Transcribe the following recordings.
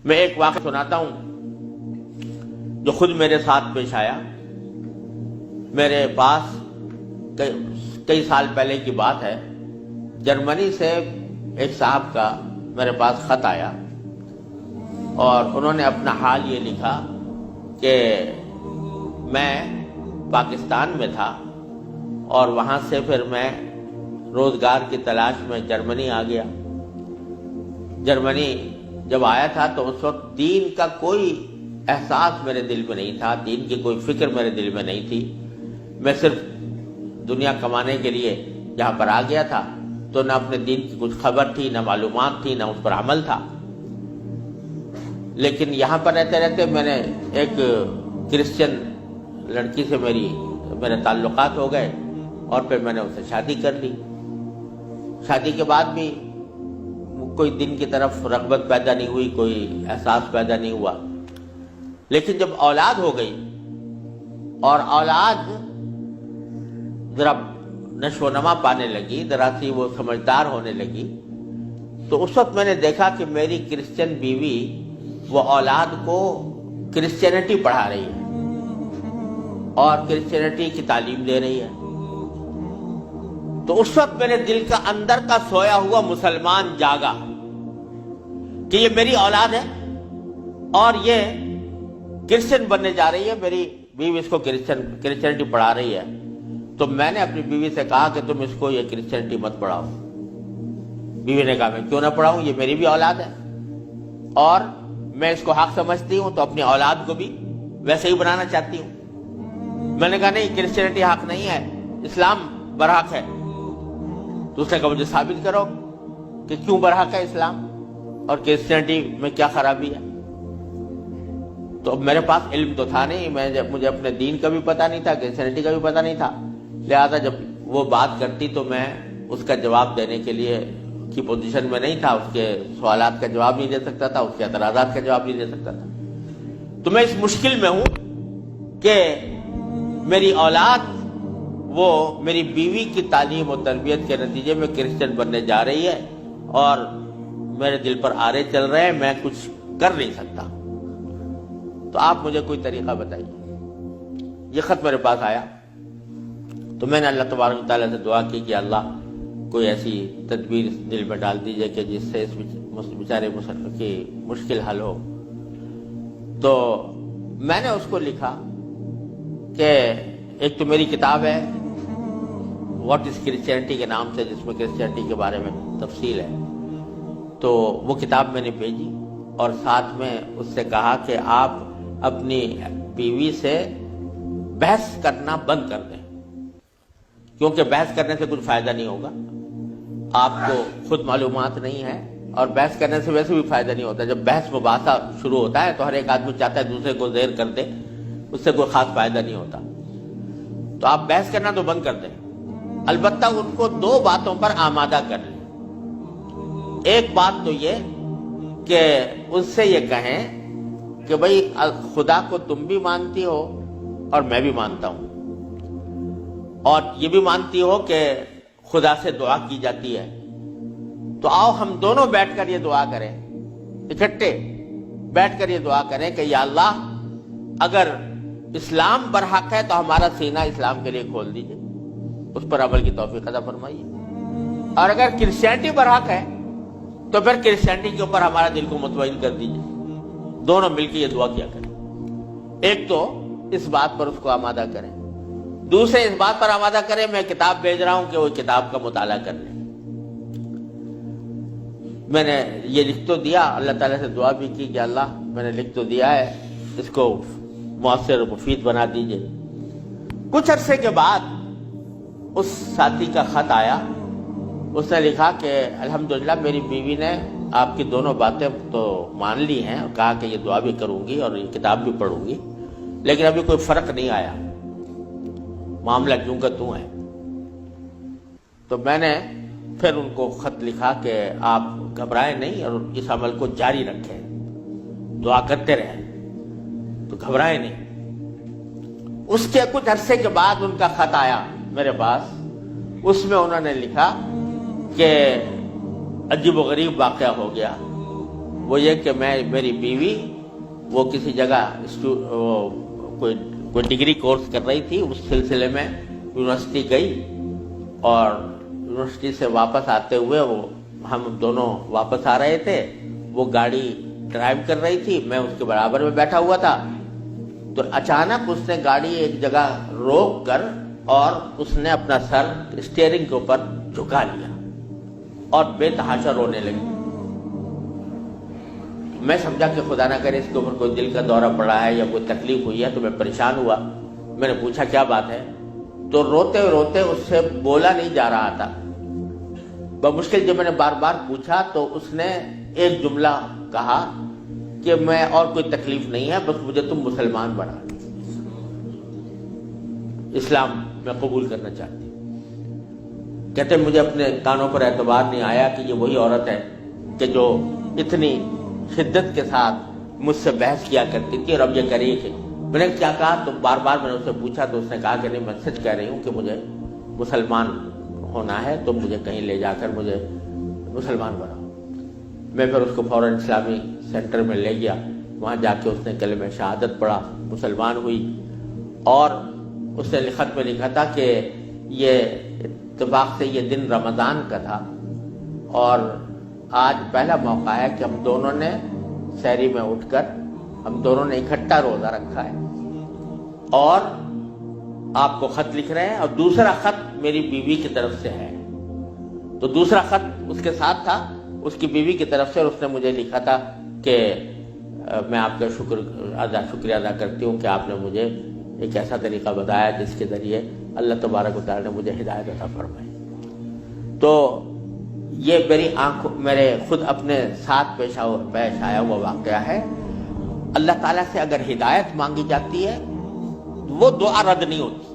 میں ایک واقعہ سناتا ہوں جو خود میرے ساتھ پیش آیا. میرے پاس کئی سال پہلے کی بات ہے، جرمنی سے ایک صاحب کا میرے پاس خط آیا اور انہوں نے اپنا حال یہ لکھا کہ میں پاکستان میں تھا اور وہاں سے پھر میں روزگار کی تلاش میں جرمنی آ گیا. جرمنی جب آیا تھا تو اس وقت دین کا کوئی احساس میرے دل میں نہیں تھا، دین کی کوئی فکر میرے دل میں نہیں تھی. میں صرف دنیا کمانے کے لیے یہاں پر آ گیا تھا، تو نہ اپنے دین کی کچھ خبر تھی، نہ معلومات تھی، نہ اس پر عمل تھا. لیکن یہاں پر رہتے رہتے میں نے ایک کرسچن لڑکی سے میرے تعلقات ہو گئے اور پھر میں نے اس سے شادی کر لی. شادی کے بعد بھی کوئی دین کی طرف رغبت پیدا نہیں ہوئی، کوئی احساس پیدا نہیں ہوا. لیکن جب اولاد ہو گئی اور اولاد ذرا نشو و نما پانے لگی، ذرا سی وہ سمجھدار ہونے لگی، تو اس وقت میں نے دیکھا کہ میری کرسچن بیوی وہ اولاد کو کرسچینٹی پڑھا رہی ہے اور کرسچینٹی کی تعلیم دے رہی ہے. تو اس وقت میرے دل کا اندر کا سویا ہوا مسلمان جاگا کہ یہ میری اولاد ہے اور یہ کرسچن بننے جا رہی ہے، میری بیوی اس کو کرسچینٹی پڑھا رہی ہے. تو میں نے اپنی بیوی سے کہا کہ تم اس کو یہ کرسچینٹی مت پڑھاؤ. بیوی نے کہا میں کیوں نہ پڑھاؤں، یہ میری بھی اولاد ہے اور میں اس کو حق سمجھتی ہوں، تو اپنی اولاد کو بھی ویسے ہی بنانا چاہتی ہوں. میں نے کہا نہیں، کرسچینٹی حق نہیں ہے، اسلام برحق ہے. تو اس نے کہا مجھے ثابت کرو کہ کیوں برحق ہے اسلام اور کرسچینٹی میں کیا خرابی ہے. تو میرے پاس علم تو تھا نہیں، مجھے اپنے دین کا بھی پتہ نہیں تھا، کرسچینٹی کا بھی پتہ نہیں تھا. لہذا جب وہ بات کرتی تو میں اس کا جواب دینے کے لیے کی پوزیشن میں نہیں تھا، اس کے سوالات کا جواب نہیں دے سکتا تھا، اس کے اعتراضات کا جواب نہیں دے سکتا تھا. تو میں اس مشکل میں ہوں کہ میری اولاد وہ میری بیوی کی تعلیم و تربیت کے نتیجے میں کرسچن بننے جا رہی ہے اور میرے دل پر آرے چل رہے ہیں، میں کچھ کر نہیں سکتا. تو آپ مجھے کوئی طریقہ بتائیے. یہ خط میرے پاس آیا تو میں نے اللہ تبارک و تعالیٰ سے دعا کی کہ اللہ کوئی ایسی تدبیر دل میں ڈال دیجئے کہ جس سے اس بیچارے مسلمان کی مشکل حل ہو. تو میں نے اس کو لکھا کہ ایک تو میری کتاب ہے واٹ از کرسچینٹی کے نام سے، جس میں کرسچینٹی کے بارے میں تفصیل ہے. تو وہ کتاب میں نے بھیجی اور ساتھ میں اس سے کہا کہ آپ اپنی بیوی سے بحث کرنا بند کر دیں، کیونکہ بحث کرنے سے کچھ فائدہ نہیں ہوگا. آپ کو خود معلومات نہیں ہے اور بحث کرنے سے ویسے بھی فائدہ نہیں ہوتا. جب بحث مباحثہ شروع ہوتا ہے تو ہر ایک آدمی چاہتا ہے دوسرے کو زیر کر دے، اس سے کوئی خاص فائدہ نہیں ہوتا. تو آپ بحث کرنا تو بند کر دیں، البتہ ان کو دو باتوں پر آمادہ کر لیں. ایک بات تو یہ کہ اس سے یہ کہیں کہ بھئی خدا کو تم بھی مانتی ہو اور میں بھی مانتا ہوں، اور یہ بھی مانتی ہو کہ خدا سے دعا کی جاتی ہے. تو آؤ ہم دونوں بیٹھ کر یہ دعا کریں، اکٹھے بیٹھ کر یہ دعا کریں کہ یا اللہ اگر اسلام برحق ہے تو ہمارا سینہ اسلام کے لیے کھول دیجئے، اس پر عمل کی توفیق عطا فرمائیے. اور اگر کرسچینٹی برحق ہے تو پھر کرسچینٹی کے اوپر ہمارا دل کو مطمئن کر دیجئے. دونوں مل کے یہ دعا کیا کریں. ایک تو اس بات پر اس کو آمادہ کریں، دوسرے اس بات پر آمادہ کریں میں کتاب بھیج رہا ہوں کہ وہ کتاب کا مطالعہ کر لیں. میں نے یہ لکھ تو دیا، اللہ تعالیٰ سے دعا بھی کی کہ اللہ میں نے لکھ تو دیا ہے، اس کو مؤثر و مفید بنا دیجئے. کچھ عرصے کے بعد اس ساتھی کا خط آیا. اس نے لکھا کہ الحمدللہ میری بیوی نے آپ کی دونوں باتیں تو مان لی ہیں اور کہا کہ یہ دعا بھی کروں گی اور یہ کتاب بھی پڑھوں گی، لیکن ابھی کوئی فرق نہیں آیا، معاملہ کیوں کا توں ہے. تو میں نے پھر ان کو خط لکھا کہ آپ گھبرائیں نہیں اور اس عمل کو جاری رکھیں، دعا کرتے رہیں، تو گھبرائیں نہیں. اس کے کچھ عرصے کے بعد ان کا خط آیا میرے پاس. اس میں انہوں نے لکھا کہ عجیب و غریب واقعہ ہو گیا. وہ یہ کہ میری بیوی وہ کسی جگہ کوئی ڈگری کورس کر رہی تھی، اس سلسلے میں یونیورسٹی گئی، اور یونیورسٹی سے واپس آتے ہوئے ہم دونوں واپس آ رہے تھے، وہ گاڑی ڈرائیو کر رہی تھی، میں اس کے برابر میں بیٹھا ہوا تھا، تو اچانک اس نے گاڑی ایک جگہ روک کر اور اس نے اپنا سر اسٹیئرنگ کے اوپر جھکا لیا اور بے تحاشا رونے لگی۔ میں سمجھا کہ خدا نہ کرے اس کے اوپر کوئی دل کا دورہ پڑا ہے یا کوئی تکلیف ہوئی ہے، تو میں پریشان ہوا۔ میں نے پوچھا کیا بات ہے، تو روتے روتے اس سے بولا نہیں جا رہا تھا۔ بمشکل جب میں نے بار بار پوچھا تو اس نے ایک جملہ کہا کہ میں اور کوئی تکلیف نہیں ہے، بس مجھے تم مسلمان بنا، اسلام میں قبول کرنا چاہتی ہوں۔ کہتے مجھے اپنے کانوں پر اعتبار نہیں آیا کہ یہ وہی عورت ہے کہ جو اتنی شدت کے ساتھ مجھ سے بحث کیا کرتی تھی، اور اب یہ کری کہ میں نے کیا کہا، تو بار بار میں نے اسے پوچھا تو اس نے کہا کہ نہیں، میں سچ کہہ رہی ہوں کہ مجھے مسلمان ہونا ہے، تو مجھے کہیں لے جا کر مجھے مسلمان بناؤ۔ میں پھر اس کو فوراً اسلامی سینٹر میں لے گیا، وہاں جا کے اس نے کلمہ شہادت پڑھا، مسلمان ہوئی، اور اس نے خط میں لکھا تھا کہ یہ اتفاق سے یہ دن رمضان کا تھا، اور آج پہلا موقع ہے کہ ہم دونوں نے سحری میں اٹھ کر ہم دونوں نے اکٹھا روزہ رکھا ہے، اور آپ کو خط لکھ رہے ہیں، اور دوسرا خط میری بیوی کی طرف سے ہے۔ تو دوسرا خط اس کے ساتھ تھا اس کی بیوی کی طرف سے، اور اس نے مجھے لکھا تھا کہ میں آپ کا شکریہ ادا کرتی ہوں کہ آپ نے مجھے ایک ایسا طریقہ بتایا جس کے ذریعے اللہ تبارک و تعالی نے مجھے ہدایت عطا فرمائی۔ تو یہ میرے خود اپنے ساتھ پیش آیا ہوا واقعہ ہے۔ اللہ تعالیٰ سے اگر ہدایت مانگی جاتی ہے وہ دعا رد نہیں ہوتی۔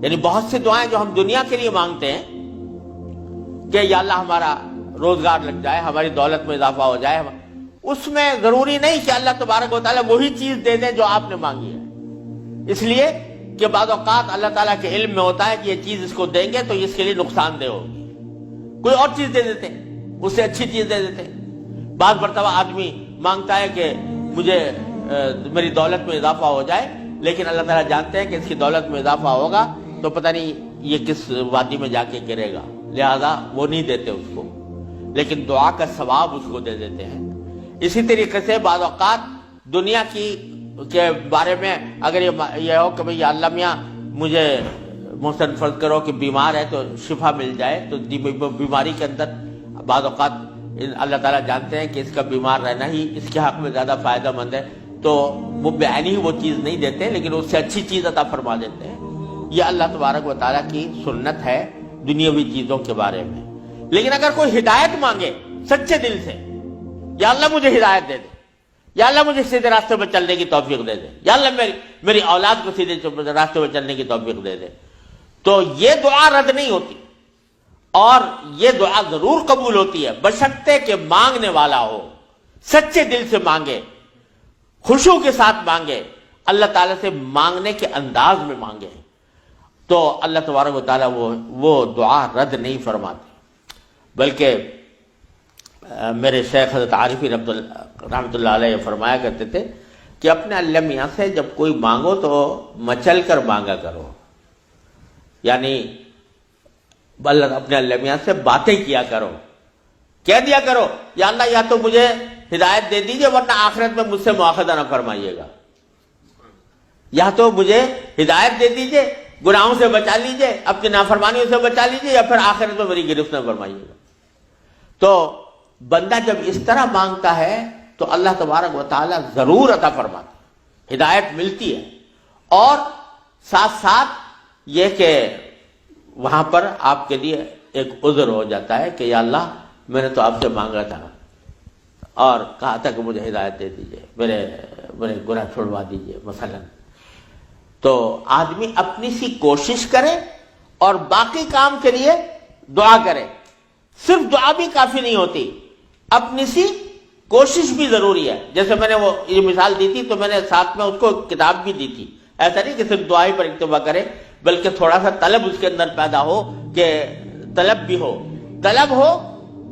یعنی بہت سی دعائیں جو ہم دنیا کے لیے مانگتے ہیں کہ یا اللہ ہمارا روزگار لگ جائے، ہماری دولت میں اضافہ ہو جائے، اس میں ضروری نہیں کہ اللہ تبارک و تعالیٰ وہی چیز دے دیں جو آپ نے مانگی ہے، اس لیے کہ بعض اوقات اللہ تعالیٰ کے علم میں ہوتا ہے کہ یہ چیز اس کو دیں گے تو اس کے لیے نقصان دہ ہوگی، کوئی اور چیز دے دیتے ہیں، اس سے اچھی چیز دے دیتے ہیں۔ بعض مرتبہ آدمی مانگتا ہے کہ مجھے میری دولت میں اضافہ ہو جائے، لیکن اللہ تعالیٰ جانتے ہیں کہ اس کی دولت میں اضافہ ہوگا تو پتہ نہیں یہ کس وادی میں جا کے گرے گا، لہذا وہ نہیں دیتے اس کو، لیکن دعا کا ثواب اس کو دے دیتے ہیں۔ اسی طریقے سے بعض اوقات دنیا کے بارے میں اگر یہ ہو کہ بھئی اللہ میاں مجھے محسن فرض کرو کہ بیمار ہے تو شفا مل جائے، تو بیماری کے اندر بعض اوقات اللہ تعالیٰ جانتے ہیں کہ اس کا بیمار رہنا ہی اس کے حق میں زیادہ فائدہ مند ہے، تو وہ بعینی ہی وہ چیز نہیں دیتے، لیکن اس سے اچھی چیز عطا فرما دیتے ہیں۔ یہ اللہ تبارک و تعالیٰ کی سنت ہے دنیاوی چیزوں کے بارے میں۔ لیکن اگر کوئی ہدایت مانگے سچے دل سے، یا اللہ مجھے ہدایت دے دے، یا اللہ مجھے سیدھے راستے پر چلنے کی توفیق دے دے، یا اللہ میری اولاد کو سیدھے راستے پر چلنے کی توفیق دے دے، تو یہ دعا رد نہیں ہوتی، اور یہ دعا ضرور قبول ہوتی ہے بشرطے کہ مانگنے والا ہو، سچے دل سے مانگے، خشوع کے ساتھ مانگے، اللہ تعالیٰ سے مانگنے کے انداز میں مانگے، تو اللہ تبارک و تعالیٰ وہ دعا رد نہیں فرماتے۔ بلکہ میرے شیخ حضرت عارفی رحمۃ اللہ علیہ فرمایا کرتے تھے کہ اپنے اللہ میاں سے جب کوئی مانگو تو مچل کر مانگا کرو، یعنی اپنے اللہ میاں سے باتیں کیا کرو، کہہ دیا کرو یا اللہ یا تو مجھے ہدایت دے دیجئے ورنہ آخرت میں مجھ سے مواخذہ نہ فرمائیے گا، یا تو مجھے ہدایت دے دیجئے، گناہوں سے بچا لیجئے، اپنی نافرمانیوں سے بچا لیجئے، یا پھر آخرت میں میری گرفت نہ فرمائیے گا۔ تو بندہ جب اس طرح مانگتا ہے تو اللہ تبارک و تعالیٰ ضرور عطا فرماتا ہے، ہدایت ملتی ہے، اور ساتھ ساتھ یہ کہ وہاں پر آپ کے لیے ایک عذر ہو جاتا ہے کہ یا اللہ میں نے تو آپ سے مانگا تھا اور کہا تھا کہ مجھے ہدایت دے دیجئے، میرے گناہ چھڑوا دیجئے مثلا۔ تو آدمی اپنی سی کوشش کرے اور باقی کام کے لیے دعا کرے، صرف دعا بھی کافی نہیں ہوتی، اپنی سی کوشش بھی ضروری ہے۔ جیسے میں نے وہ یہ مثال دی تھی تو میں نے ساتھ میں اس کو کتاب بھی دی تھی، ایسا نہیں کہ صرف دعا ہی پر اکتفا کرے، بلکہ تھوڑا سا طلب اس کے اندر پیدا ہو، کہ طلب بھی ہو، طلب ہو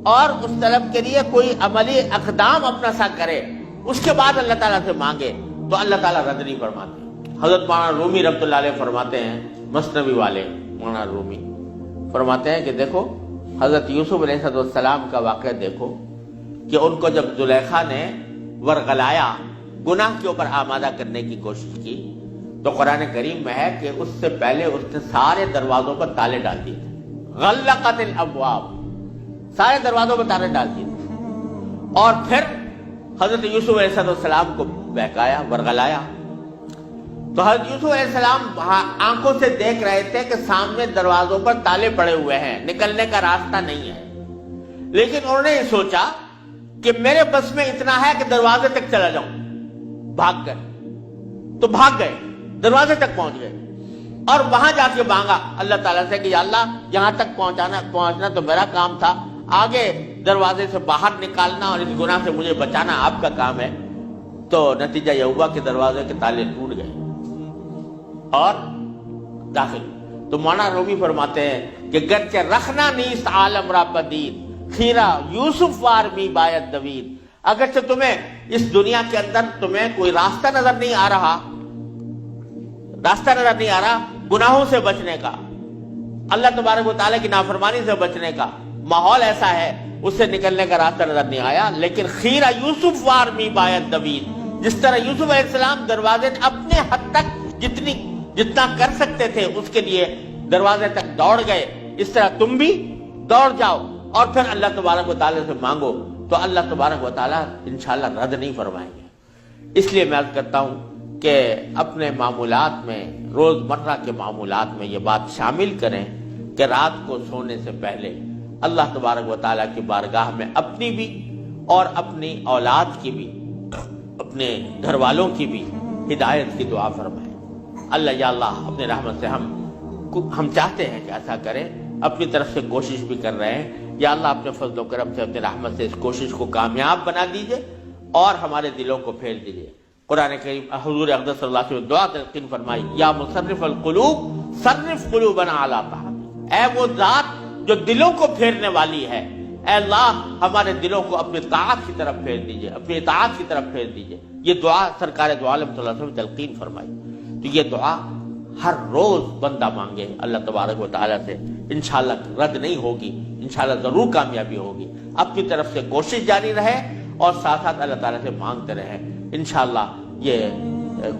اور اس طلب کے لیے کوئی عملی اقدام اپنا سا کرے، اس کے بعد اللہ تعالیٰ سے مانگے تو اللہ تعالیٰ رد نہیں فرماتے۔ حضرت مولانا رومی رحمۃ اللہ علیہ فرماتے ہیں، مثنوی والے مولانا رومی فرماتے ہیں کہ دیکھو حضرت یوسف علیہ السلام کا واقعہ دیکھو کہ ان کو جب زلیخا نے ورغلایا، گناہ کے اوپر آمادہ کرنے کی کوشش کی، تو قرآن کریم میں ہے کہ اس سے پہلے اس نے سارے دروازوں پر تالے ڈال دیے تھے، غلقت الابواب، سارے دروازوں پر تالے ڈال دیے تھے، اور پھر حضرت یوسف علیہ السلام کو بہکایا، ورغلایا۔ تو حضرت یوسف علیہ السلام آنکھوں سے دیکھ رہے تھے کہ سامنے دروازوں پر تالے پڑے ہوئے ہیں، نکلنے کا راستہ نہیں ہے، لیکن انہوں نے یہ سوچا کہ میرے بس میں اتنا ہے کہ دروازے تک چلا جاؤں، بھاگ گئے۔ تو بھاگ گئے، دروازے تک پہنچ گئے، اور وہاں جا کے مانگا اللہ تعالیٰ سے کہ یا اللہ یہاں تک پہنچنا تو میرا کام تھا، آگے دروازے سے باہر نکالنا اور اس گناہ سے مجھے بچانا آپ کا کام ہے۔ تو نتیجہ یہ ہوا کہ دروازے کے تالے ٹوٹ گئے اور داخل۔ تو مولانا رومی فرماتے ہیں کہ گرچہ رکھنا نیست عالم را پدید، خیرہ یوسف وار می باید دوید، اگرچہ تمہیں اس دنیا کے اندر تمہیں کوئی راستہ نظر نہیں آ رہا، گناہوں سے بچنے کا، اللہ تبارک و تعالیٰ کی نافرمانی سے بچنے کا ماحول ایسا ہے، اس سے نکلنے کا راستہ نظر نہیں آیا، لیکن خیرہ یوسف وار می باید دوید، جس طرح یوسف علیہ السلام دروازے اپنے حد تک جتنا کر سکتے تھے اس کے لیے دروازے تک دوڑ گئے، اس طرح تم بھی دوڑ جاؤ اور پھر اللہ تبارک و تعالیٰ سے مانگو تو اللہ تبارک و تعالیٰ انشاءاللہ رد نہیں فرمائیں گے۔ اس لیے میں عرض کرتا ہوں کہ اپنے معمولات میں، روزمرہ کے معمولات میں یہ بات شامل کریں کہ رات کو سونے سے پہلے اللہ تبارک و تعالیٰ کی بارگاہ میں اپنی بھی اور اپنی اولاد کی بھی، اپنے گھر والوں کی بھی ہدایت کی دعا فرمائیں۔ اللہ یا اللہ اپنے رحمت سے ہم چاہتے ہیں کہ ایسا کریں، اپنی طرف سے کوشش بھی کر رہے ہیں، یا اللہ اپنے فضل و کرم سے اپنے رحمت سے اس کوشش کو کامیاب بنا دیجئے اور ہمارے دلوں کو پھیر دیجئے۔ قرآن کریم حضور اقدس صلی اللہ علیہ وسلم دعا تلقین فرمائی، یا مصرف القلوب صرف قلوبنا علی طاعتک، اے وہ ذات جو دلوں کو پھیرنے والی ہے، اے اللہ ہمارے دلوں کو اپنی طاعت کی طرف پھیر دیجئے، اپنی اطاعت کی طرف پھیر دیجئے۔ یہ دعا سرکار دو عالم صلی اللہ علیہ وسلم تلقین فرمائی۔ تو یہ دعا ہر روز بندہ مانگے اللہ تبارک و تعالیٰ سے، انشاءاللہ رد نہیں ہوگی، انشاءاللہ ضرور کامیابی ہوگی۔ اپنی طرف سے کوشش جاری رہے اور ساتھ ساتھ اللہ تعالیٰ سے مانگتے رہیں، انشاءاللہ یہ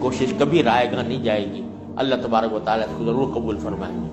کوشش کبھی رائے گاہ نہیں جائے گی، اللہ تبارک و تعالیٰ اس کو ضرور قبول فرمائیں گے۔